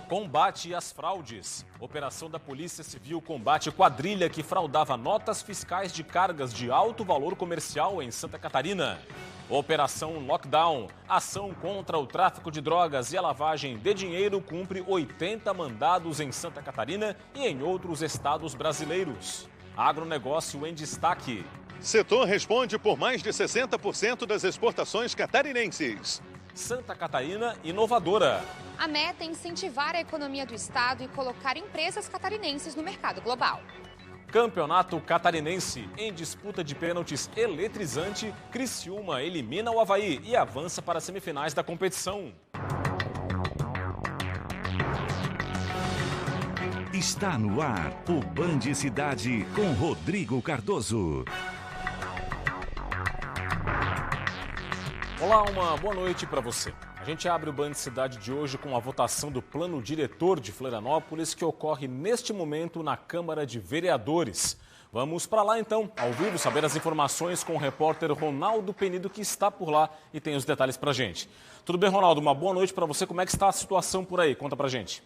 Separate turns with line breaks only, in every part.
Combate às fraudes. Operação da Polícia Civil combate quadrilha que fraudava notas fiscais de cargas de alto valor comercial em Santa Catarina. Operação Lockdown. Ação contra o tráfico de drogas e a lavagem de dinheiro cumpre 80 mandados em Santa Catarina e em outros estados brasileiros. Agronegócio em destaque.
Setor responde por mais de 60% das exportações catarinenses.
Santa Catarina inovadora.
A meta é incentivar a economia do estado e colocar empresas catarinenses no mercado global.
Campeonato Catarinense. Em disputa de pênaltis eletrizante, Criciúma elimina o Avaí e avança para as semifinais da competição.
Está no ar o Band Cidade com Rodrigo Cardoso.
Olá, uma boa noite para você. A gente abre o Band Cidade de hoje com a votação do Plano Diretor de Florianópolis, que ocorre neste momento na Câmara de Vereadores. Vamos para lá então, ao vivo, saber as informações com o repórter Ronaldo Penido, que está por lá e tem os detalhes para a gente. Tudo bem, Ronaldo? Uma boa noite para você. Como é que está a situação por aí? Conta para a gente.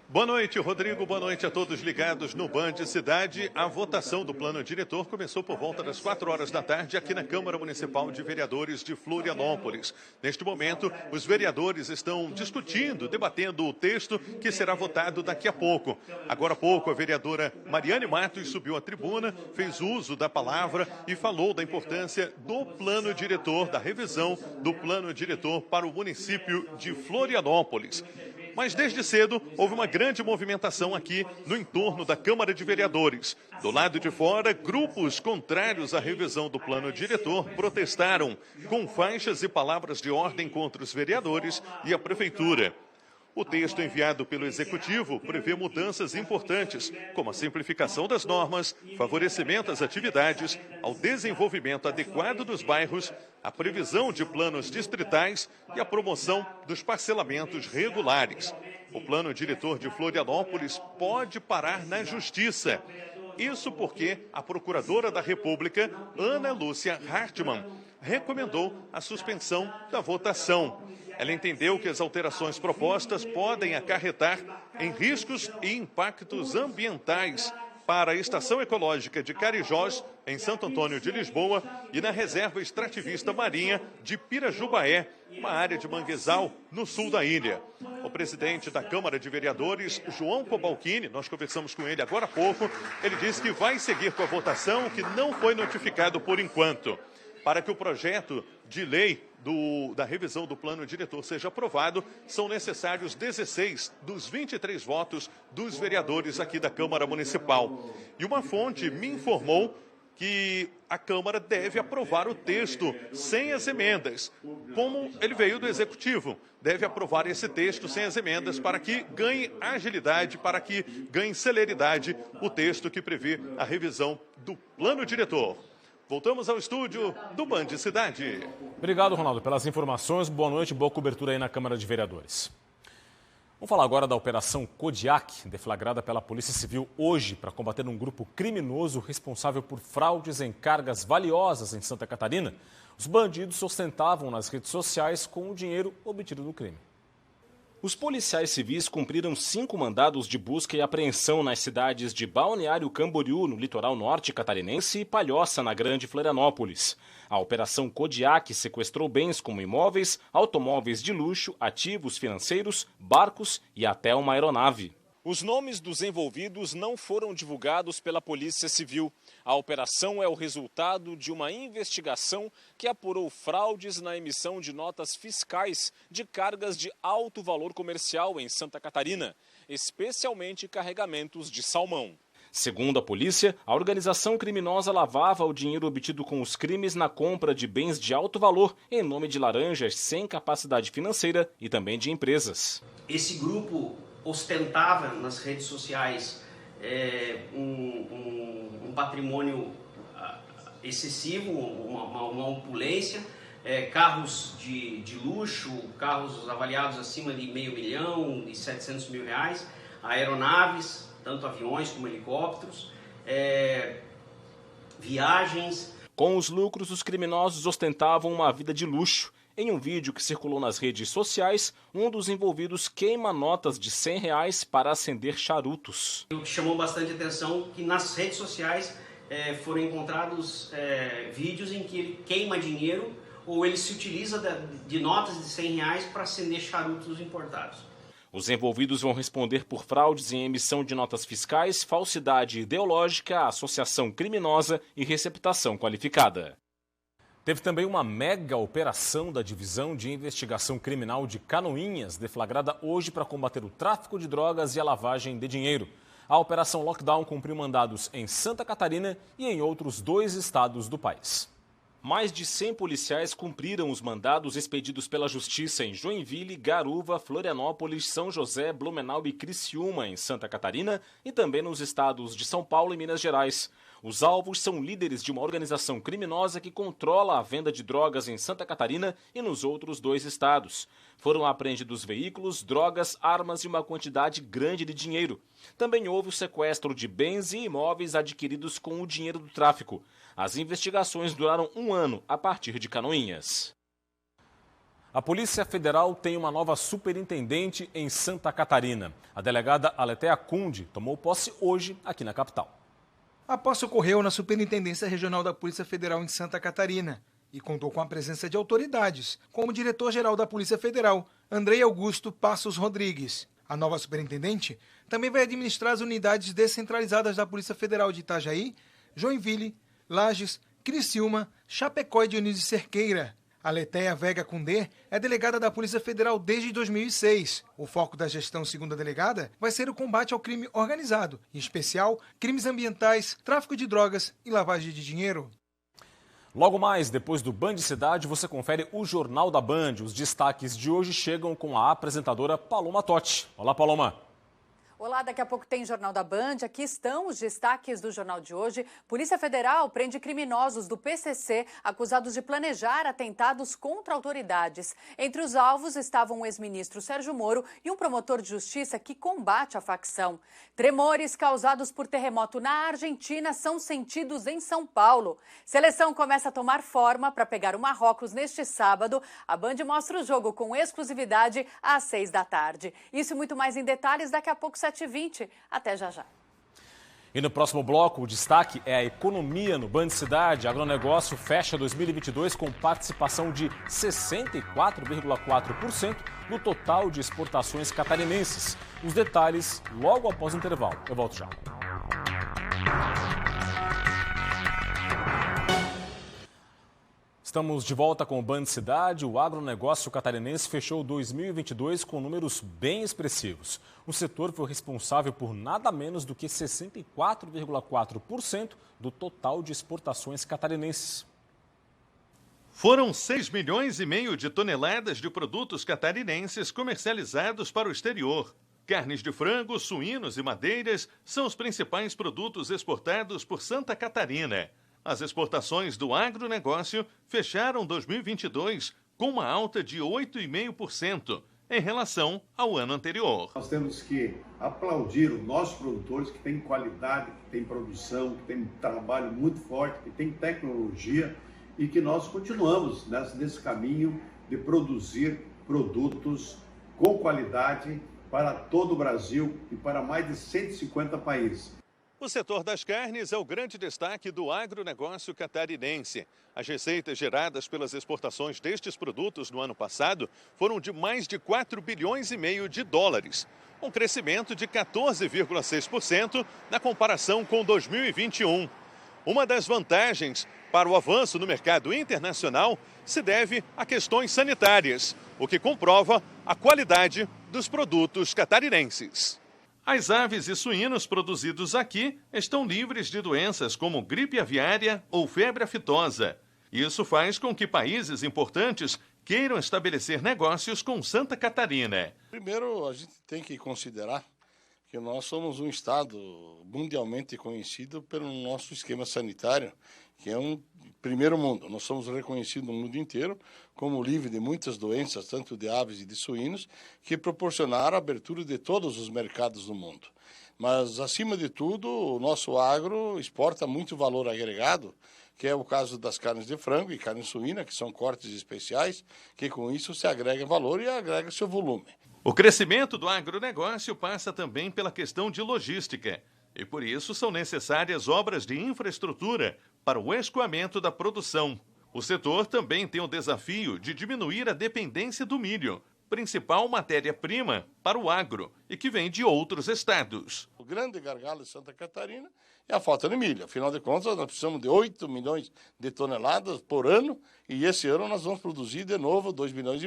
Boa noite, Rodrigo. Boa noite a todos ligados no Band Cidade. A votação do plano diretor começou por volta das 4 horas da tarde aqui na Câmara Municipal de Vereadores de Florianópolis. Neste momento, os vereadores estão discutindo, debatendo o texto que será votado daqui a pouco. Agora há pouco, a vereadora Mariane Matos subiu à tribuna, fez uso da palavra e falou da importância do plano diretor, da revisão do plano diretor para o município de Florianópolis. Mas desde cedo houve uma grande movimentação aqui no entorno da Câmara de Vereadores. Do lado de fora, grupos contrários à revisão do plano diretor protestaram com faixas e palavras de ordem contra os vereadores e a Prefeitura. O texto enviado pelo Executivo prevê mudanças importantes, como a simplificação das normas, favorecimento às atividades, ao desenvolvimento adequado dos bairros, a previsão de planos distritais e a promoção dos parcelamentos regulares. O plano diretor de Florianópolis pode parar na Justiça. Isso porque a Procuradora da República, Ana Lúcia Hartmann, recomendou a suspensão da votação. Ela entendeu que as alterações propostas podem acarretar em riscos e impactos ambientais para a Estação Ecológica de Carijós, em Santo Antônio de Lisboa, e na Reserva Extrativista Marinha de Pirajubaé, uma área de manguezal no sul da ilha. O presidente da Câmara de Vereadores, João Cobalcini, nós conversamos com ele agora há pouco, ele disse que vai seguir com a votação, que não foi notificado por enquanto. Para que o projeto de lei da revisão do plano diretor seja aprovado, são necessários 16 dos 23 votos dos vereadores aqui da Câmara Municipal. E uma fonte me informou que a Câmara deve aprovar o texto sem as emendas, como ele veio do Executivo. Deve aprovar esse texto sem as emendas para que ganhe agilidade, para que ganhe celeridade o texto que prevê a revisão do plano diretor. Voltamos ao estúdio do Band Cidade.
Obrigado, Ronaldo, pelas informações. Boa noite, boa cobertura aí na Câmara de Vereadores. Vamos falar agora da Operação Kodiak, deflagrada pela Polícia Civil hoje para combater um grupo criminoso responsável por fraudes em cargas valiosas em Santa Catarina. Os bandidos se ostentavam nas redes sociais com o dinheiro obtido no crime. Os policiais civis cumpriram 5 mandados de busca e apreensão nas cidades de Balneário Camboriú, no litoral norte catarinense, e Palhoça, na Grande Florianópolis. A Operação Kodiak sequestrou bens como imóveis, automóveis de luxo, ativos financeiros, barcos e até uma aeronave. Os nomes dos envolvidos não foram divulgados pela Polícia Civil. A operação é o resultado de uma investigação que apurou fraudes na emissão de notas fiscais de cargas de alto valor comercial em Santa Catarina, especialmente carregamentos de salmão. Segundo a polícia, a organização criminosa lavava o dinheiro obtido com os crimes na compra de bens de alto valor em nome de laranjas sem capacidade financeira e também de empresas.
Esse grupo ostentava nas redes sociais um patrimônio excessivo, uma opulência, carros de luxo, carros avaliados acima de R$500 mil e R$700 mil, aeronaves, tanto aviões como helicópteros, viagens.
Com os lucros, os criminosos ostentavam uma vida de luxo.
Em um vídeo que circulou nas redes sociais, um dos envolvidos queima notas de R$100 para acender charutos.
O que chamou bastante atenção é que nas redes sociais foram encontrados vídeos em que ele queima dinheiro ou ele se utiliza de notas de R$100 para acender charutos importados.
Os envolvidos vão responder por fraudes em emissão de notas fiscais, falsidade ideológica, associação criminosa e receptação qualificada.
Teve também uma mega operação da Divisão de Investigação Criminal de Canoinhas, deflagrada hoje para combater o tráfico de drogas e a lavagem de dinheiro. A Operação Lockdown cumpriu mandados em Santa Catarina e em outros 2 estados do país.
Mais de 100 policiais cumpriram os mandados expedidos pela Justiça em Joinville, Garuva, Florianópolis, São José, Blumenau e Criciúma, em Santa Catarina, e também nos estados de São Paulo e Minas Gerais. Os alvos são líderes de uma organização criminosa que controla a venda de drogas em Santa Catarina e nos outros 2 estados. Foram apreendidos veículos, drogas, armas e uma quantidade grande de dinheiro. Também houve o sequestro de bens e imóveis adquiridos com o dinheiro do tráfico. As investigações duraram 1 ano a partir de Canoinhas.
A Polícia Federal tem uma nova superintendente em Santa Catarina. A delegada Aletheia Kunde tomou posse hoje aqui na capital.
A posse ocorreu na Superintendência Regional da Polícia Federal em Santa Catarina e contou com a presença de autoridades, como o diretor-geral da Polícia Federal, Andrei Augusto Passos Rodrigues. A nova superintendente também vai administrar as unidades descentralizadas da Polícia Federal de Itajaí, Joinville, Lages, Criciúma, Chapecó e Dionísio Cerqueira. Aletheia Vega Cundê é delegada da Polícia Federal desde 2006. O foco da gestão, segundo a delegada, vai ser o combate ao crime organizado, em especial crimes ambientais, tráfico de drogas e lavagem de dinheiro.
Logo mais, depois do Band Cidade, você confere o Jornal da Band. Os destaques de hoje chegam com a apresentadora Paloma Totti. Olá, Paloma.
Olá, daqui a pouco tem Jornal da Band. Aqui estão os destaques do jornal de hoje. Polícia Federal prende criminosos do PCC acusados de planejar atentados contra autoridades. Entre os alvos estavam o ex-ministro Sérgio Moro e um promotor de justiça que combate a facção. Tremores causados por terremoto na Argentina são sentidos em São Paulo. Seleção começa a tomar forma para pegar o Marrocos neste sábado. A Band mostra o jogo com exclusividade às 6 da tarde. Isso e muito mais em detalhes daqui a pouco, 7h20. Até já já.
E no próximo bloco, o destaque é a economia no Band Cidade. Agronegócio fecha 2022 com participação de 64,4% no total de exportações catarinenses. Os detalhes logo após o intervalo. Eu volto já. Estamos de volta com o Band Cidade. O agronegócio catarinense fechou 2022 com números bem expressivos. O setor foi responsável por nada menos do que 64,4% do total de exportações catarinenses.
Foram 6,5 milhões de toneladas de produtos catarinenses comercializados para o exterior. Carnes de frango, suínos e madeiras são os principais produtos exportados por Santa Catarina. As exportações do agronegócio fecharam 2022 com uma alta de 8,5% em relação ao ano anterior.
Nós temos que aplaudir os nossos produtores que têm qualidade, que têm produção, que têm um trabalho muito forte, que têm tecnologia e que nós continuamos nesse caminho de produzir produtos com qualidade para todo o Brasil e para mais de 150 países.
O setor das carnes é o grande destaque do agronegócio catarinense. As receitas geradas pelas exportações destes produtos no ano passado foram de mais de 4,5 bilhões de dólares, um crescimento de 14,6% na comparação com 2021. Uma das vantagens para o avanço no mercado internacional se deve a questões sanitárias, o que comprova a qualidade dos produtos catarinenses. As aves e suínos produzidos aqui estão livres de doenças como gripe aviária ou febre aftosa. Isso faz com que países importantes queiram estabelecer negócios com Santa Catarina.
Primeiro, a gente tem que considerar que nós somos um estado mundialmente conhecido pelo nosso esquema sanitário, que é um primeiro mundo. Nós somos reconhecidos no mundo inteiro como livre de muitas doenças, tanto de aves e de suínos, que proporcionaram a abertura de todos os mercados do mundo. Mas, acima de tudo, o nosso agro exporta muito valor agregado, que é o caso das carnes de frango e carne suína, que são cortes especiais, que com isso se agrega valor e agrega seu volume.
O crescimento do agronegócio passa também pela questão de logística. E por isso são necessárias obras de infraestrutura para o escoamento da produção. O setor também tem o desafio de diminuir a dependência do milho, principal matéria-prima para o agro e que vem de outros estados.
O grande gargalo de Santa Catarina é a falta de milho. Afinal de contas, nós precisamos de 8 milhões de toneladas por ano e esse ano nós vamos produzir de novo 2,5 milhões.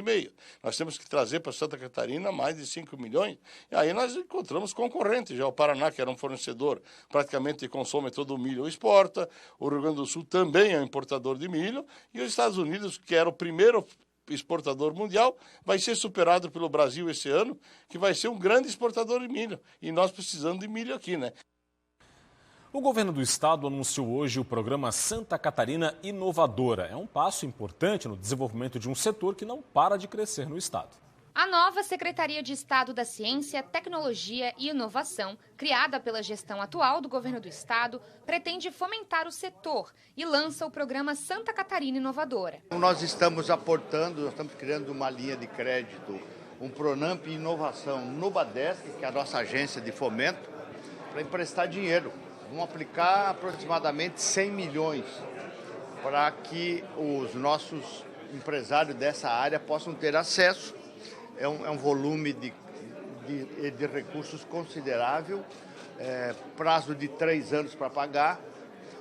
Nós temos que trazer para Santa Catarina mais de 5 milhões e aí nós encontramos concorrentes. Já o Paraná, que era um fornecedor, praticamente consome todo o milho ou exporta. O Rio Grande do Sul também é um importador de milho e os Estados Unidos, que era o primeiro exportador mundial, vai ser superado pelo Brasil esse ano, que vai ser um grande exportador de milho. E nós precisamos de milho aqui, né?
O governo do estado anunciou hoje o programa Santa Catarina Inovadora. É um passo importante no desenvolvimento de um setor que não para de crescer no estado.
A nova Secretaria de Estado da Ciência, Tecnologia e Inovação, criada pela gestão atual do governo do estado, pretende fomentar o setor e lança o programa Santa Catarina Inovadora.
Nós estamos aportando, nós estamos criando uma linha de crédito, um Pronamp Inovação no Badesc, que é a nossa agência de fomento, para emprestar dinheiro. Vamos aplicar aproximadamente 100 milhões para que os nossos empresários dessa área possam ter acesso. É um volume de recursos considerável, prazo de 3 anos para pagar,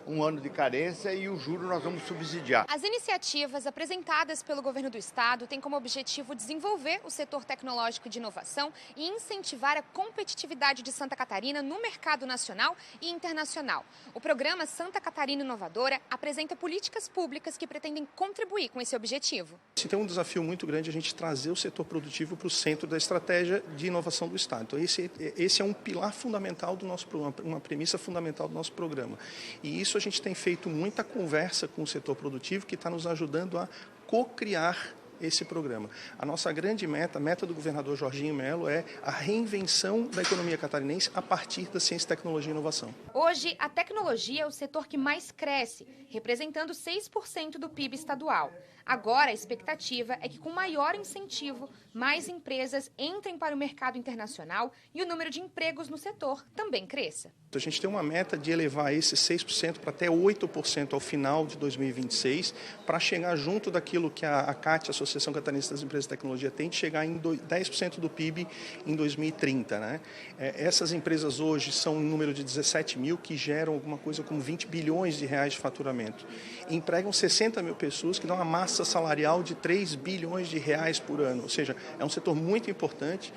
1 ano de carência e o juro nós vamos subsidiar.
As iniciativas apresentadas pelo governo do estado têm como objetivo desenvolver o setor tecnológico de inovação e incentivar a competitividade de Santa Catarina no mercado nacional e internacional. O programa Santa Catarina Inovadora apresenta políticas públicas que pretendem contribuir com esse objetivo.
Tem um desafio muito grande a gente trazer o setor produtivo para o centro da estratégia de inovação do estado. Então esse é um pilar fundamental do nosso programa, uma premissa fundamental do nosso programa. E isso a gente tem feito muita conversa com o setor produtivo que está nos ajudando a co-criar esse programa. A nossa grande meta, a meta do governador Jorginho Melo, é a reinvenção da economia catarinense a partir da ciência, tecnologia e inovação.
Hoje, a tecnologia é o setor que mais cresce, representando 6% do PIB estadual. Agora, a expectativa é que, com maior incentivo, mais empresas entrem para o mercado internacional e o número de empregos no setor também cresça.
A gente tem uma meta de elevar esses 6% para até 8% ao final de 2026, para chegar junto daquilo que a ACAT, a Associação Catarinense das Empresas de Tecnologia, tem de chegar em 10% do PIB em 2030. Né? Essas empresas hoje são um número de 17 mil que geram alguma coisa como 20 bilhões de reais de faturamento. Empregam 60 mil pessoas que dão uma massa salarial de 3 bilhões de reais por ano. Ou seja, é um setor muito importante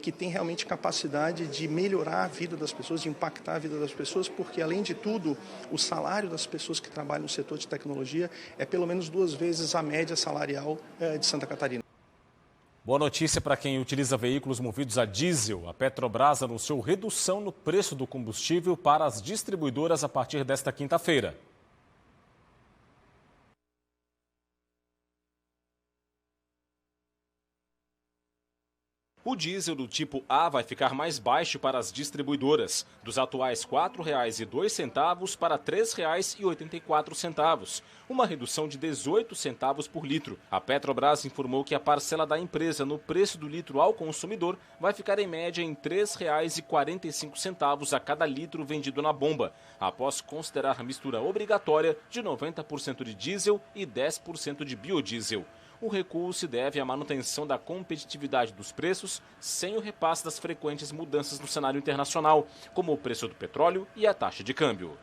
que tem realmente capacidade de melhorar a vida das pessoas, de impactar a vida das pessoas, porque, além de tudo, o salário das pessoas que trabalham no setor de tecnologia é pelo menos 2 vezes a média salarial de Santa Catarina.
Boa notícia para quem utiliza veículos movidos a diesel. A Petrobras anunciou redução no preço do combustível para as distribuidoras a partir desta quinta-feira. O diesel do tipo A vai ficar mais baixo para as distribuidoras, dos atuais R$ 4,02 para R$ 3,84, uma redução de 18 centavos por litro. A Petrobras informou que a parcela da empresa no preço do litro ao consumidor vai ficar em média em R$ 3,45 a cada litro vendido na bomba, após considerar a mistura obrigatória de 90% de diesel e 10% de biodiesel. O recuo se deve à manutenção da competitividade dos preços, sem o repasse das frequentes mudanças no cenário internacional, como o preço do petróleo e a taxa de câmbio.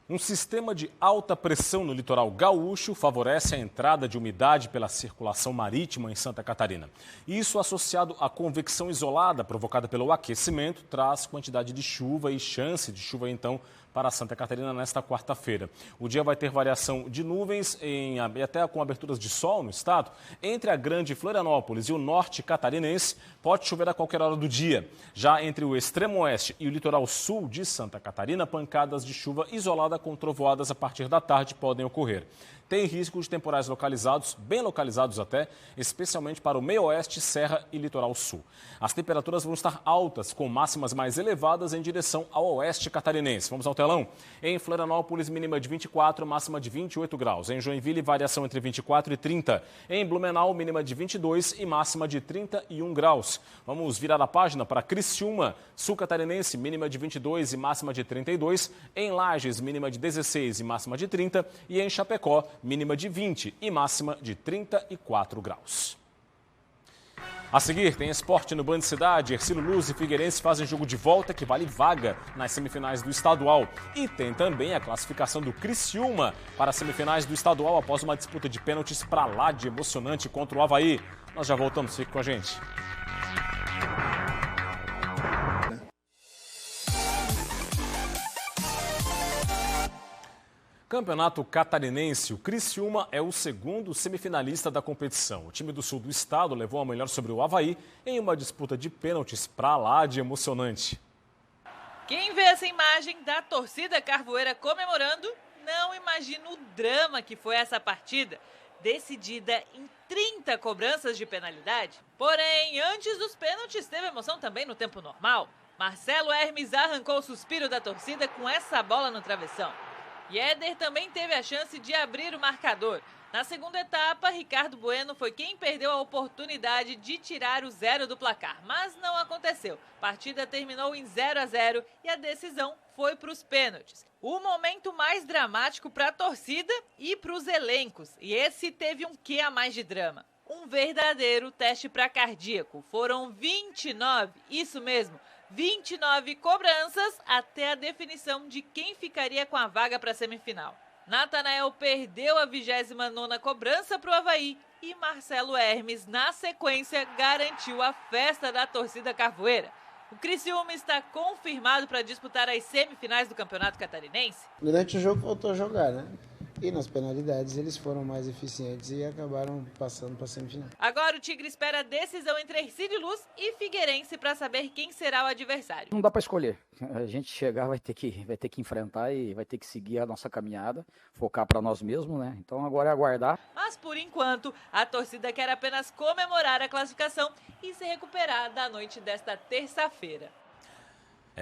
Um sistema de alta pressão no litoral gaúcho favorece a entrada de umidade pela circulação marítima em Santa Catarina. Isso, associado à convecção isolada provocada pelo aquecimento, traz quantidade de chuva e chance de chuva, então, para Santa Catarina nesta quarta-feira. O dia vai ter variação de nuvens e até com aberturas de sol no estado. Entre a Grande Florianópolis e o norte catarinense, pode chover a qualquer hora do dia. Já entre o extremo oeste e o litoral sul de Santa Catarina, pancadas de chuva isolada com trovoadas a partir da tarde podem ocorrer. tem risco de temporais localizados, bem localizados até, especialmente para o meio-oeste, Serra e Litoral Sul. As temperaturas vão estar altas, com máximas mais elevadas em direção ao oeste catarinense. Vamos ao telão. Em Florianópolis, mínima de 24, máxima de 28 graus. Em Joinville, variação entre 24 e 30. Em Blumenau, mínima de 22 e máxima de 31 graus. Vamos virar a página para Criciúma, sul catarinense, mínima de 22 e máxima de 32. Em Lages, mínima de 16 e máxima de 30. E em Chapecó, mínima de 20 e máxima de 34 graus. A seguir, tem esporte no Band Cidade. Hercílio Luz e Figueirense fazem jogo de volta que vale vaga nas semifinais do estadual. E tem também a classificação do Criciúma para as semifinais do estadual após uma disputa de pênaltis para lá de emocionante contra o Avaí. Nós já voltamos, fique com a gente. Campeonato Catarinense, o Criciúma é o segundo semifinalista da competição. O time do sul do estado levou a melhor sobre o Avaí em uma disputa de pênaltis pra lá de emocionante.
Quem vê essa imagem da torcida carvoeira comemorando, não imagina o drama que foi essa partida, decidida em 30 cobranças de penalidade. Porém, antes dos pênaltis, teve emoção também no tempo normal. Marcelo Hermes arrancou o suspiro da torcida com essa bola no travessão. E Éder também teve a chance de abrir o marcador. Na segunda etapa, Ricardo Bueno foi quem perdeu a oportunidade de tirar o 0 do placar, mas não aconteceu. A partida terminou em 0-0 e a decisão foi para os pênaltis. O momento mais dramático para a torcida e para os elencos. E esse teve um quê a mais de drama. Um verdadeiro teste para cardíaco. Foram 29, isso mesmo, 29 cobranças até a definição de quem ficaria com a vaga para a semifinal. Natanael perdeu a 29ª cobrança para o Avaí e Marcelo Hermes, na sequência, garantiu a festa da torcida carvoeira. O Criciúma está confirmado para disputar as semifinais do Campeonato Catarinense.
Durante o jogo voltou a jogar, né? E nas penalidades eles foram mais eficientes e acabaram passando para a semifinal.
Agora o Tigre espera a decisão entre Hercílio Luz e Figueirense para saber quem será o adversário.
Não dá para escolher. A gente chegar vai ter que enfrentar e vai ter que seguir a nossa caminhada, focar para nós mesmos, né? Então agora é aguardar.
Mas por enquanto, a torcida quer apenas comemorar a classificação e se recuperar da noite desta terça-feira.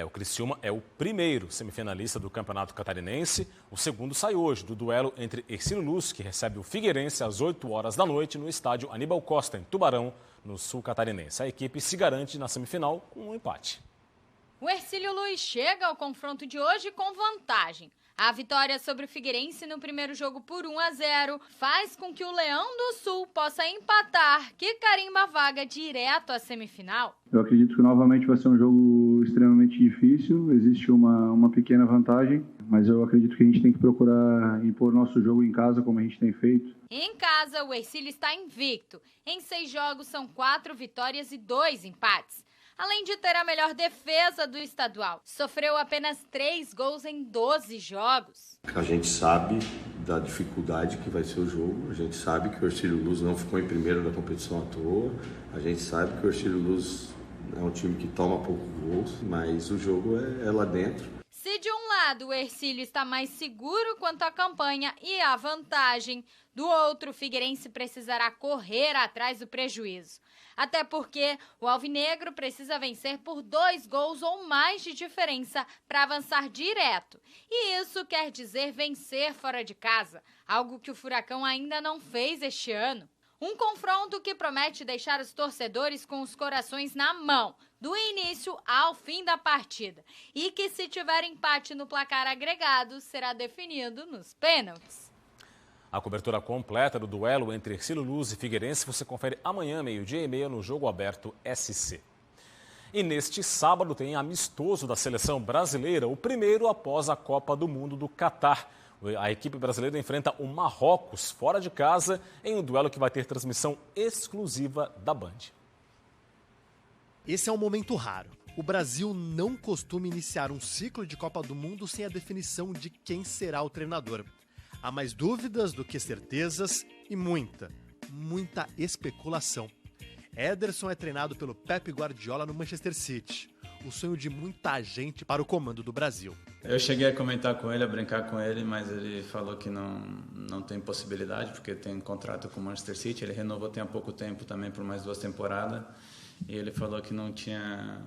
O Criciúma é o primeiro semifinalista do Campeonato Catarinense. O segundo sai hoje, do duelo entre Hercílio Luz, que recebe o Figueirense às 8 horas da noite no estádio Aníbal Costa, em Tubarão, no sul catarinense. A equipe se garante na semifinal com um empate.
O Hercílio Luz chega ao confronto de hoje com vantagem. A vitória sobre o Figueirense no primeiro jogo por 1-0 faz com que o Leão do Sul possa empatar, que carimba a vaga direto à semifinal.
Eu acredito que novamente vai ser um jogo extremamente difícil, existe uma pequena vantagem, mas eu acredito que a gente tem que procurar impor nosso jogo em casa como a gente tem feito.
Em casa, o Hercílio está invicto. Em 6 jogos são 4 vitórias e 2 empates. Além de ter a melhor defesa do estadual, sofreu apenas 3 gols em 12 jogos.
A gente sabe da dificuldade que vai ser o jogo, a gente sabe que o Hercílio Luz não ficou em primeiro da competição à toa, a gente sabe que o Hercílio Luz é um time que toma pouco gols, mas o jogo é lá dentro.
Se de um lado o Hercílio está mais seguro quanto à campanha e à vantagem, do outro o Figueirense precisará correr atrás do prejuízo. Até porque o alvinegro precisa vencer por 2 gols ou mais de diferença para avançar direto. E isso quer dizer vencer fora de casa, algo que o Furacão ainda não fez este ano. Um confronto que promete deixar os torcedores com os corações na mão, do início ao fim da partida. E que, se tiver empate no placar agregado, será definido nos pênaltis.
A cobertura completa do duelo entre Hercílio Luz e Figueirense você confere amanhã, 12h30, no Jogo Aberto SC. E neste sábado tem amistoso da seleção brasileira, o primeiro após a Copa do Mundo do Catar. A equipe brasileira enfrenta o Marrocos fora de casa em um duelo que vai ter transmissão exclusiva da Band.
Esse é um momento raro. O Brasil não costuma iniciar um ciclo de Copa do Mundo sem a definição de quem será o treinador. Há mais dúvidas do que certezas e muita especulação. Ederson é treinado pelo Pep Guardiola no Manchester City, o sonho de muita gente para o comando do Brasil.
Eu cheguei a comentar com ele, a brincar com ele, mas ele falou que não tem possibilidade, porque tem contrato com o Manchester City. Ele renovou tem há pouco tempo também por mais 2 temporadas. E ele falou que não tinha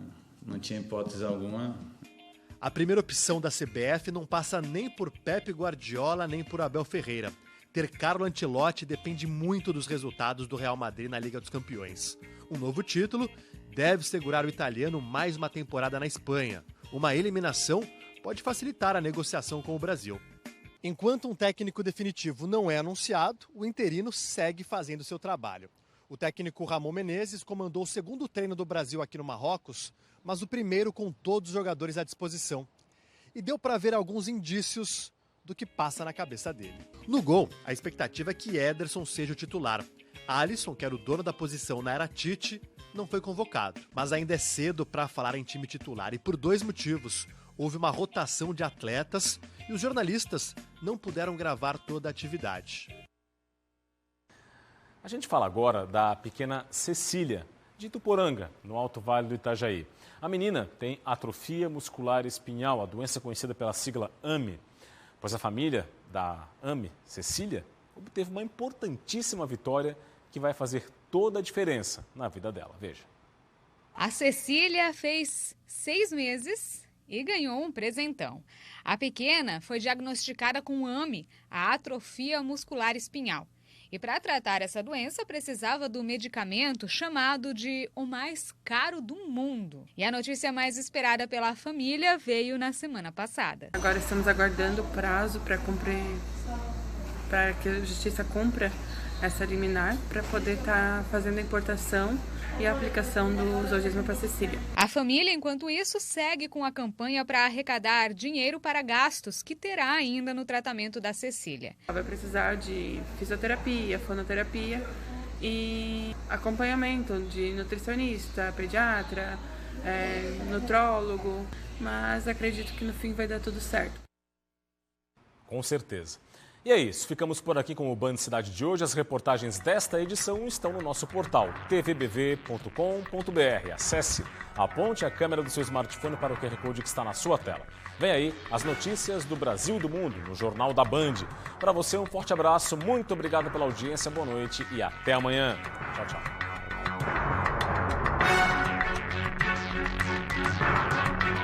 hipótese alguma.
A primeira opção da CBF não passa nem por Pep Guardiola, nem por Abel Ferreira. Ter Carlo Ancelotti depende muito dos resultados do Real Madrid na Liga dos Campeões. Um novo título deve segurar o italiano mais uma temporada na Espanha. Uma eliminação pode facilitar a negociação com o Brasil. Enquanto um técnico definitivo não é anunciado, o interino segue fazendo seu trabalho. O técnico Ramon Menezes comandou o segundo treino do Brasil aqui no Marrocos, mas o primeiro com todos os jogadores à disposição. E deu para ver alguns indícios do que passa na cabeça dele. No gol, a expectativa é que Ederson seja o titular. Alisson, que era o dono da posição na era Tite, não foi convocado. Mas ainda é cedo para falar em time titular e por 2 motivos. Houve uma rotação de atletas e os jornalistas não puderam gravar toda a atividade.
A gente fala agora da pequena Cecília, de Ituporanga, no Alto Vale do Itajaí. A menina tem atrofia muscular espinhal, a doença conhecida pela sigla AME, pois a família da AME, Cecília, obteve uma importantíssima vitória que vai fazer toda a diferença na vida dela. Veja.
A Cecília fez 6 meses e ganhou um presentão. A pequena foi diagnosticada com AME, a atrofia muscular espinhal. E para tratar essa doença, precisava do medicamento chamado de o mais caro do mundo. E a notícia mais esperada pela família veio na semana passada.
Agora estamos aguardando o prazo para que a Justiça cumpra essa liminar para poder estar fazendo a importação e a aplicação do Zolgensma para Cecília.
A família, enquanto isso, segue com a campanha para arrecadar dinheiro para gastos que terá ainda no tratamento da Cecília.
Vai precisar de fisioterapia, fonoterapia e acompanhamento de nutricionista, pediatra, nutrólogo, mas acredito que no fim vai dar tudo certo.
Com certeza. E é isso, ficamos por aqui com o Band Cidade de hoje. As reportagens desta edição estão no nosso portal tvbv.com.br. Acesse, aponte a câmera do seu smartphone para o QR Code que está na sua tela. Vem aí as notícias do Brasil e do mundo no Jornal da Band. Para você um forte abraço, muito obrigado pela audiência, boa noite e até amanhã. Tchau, tchau.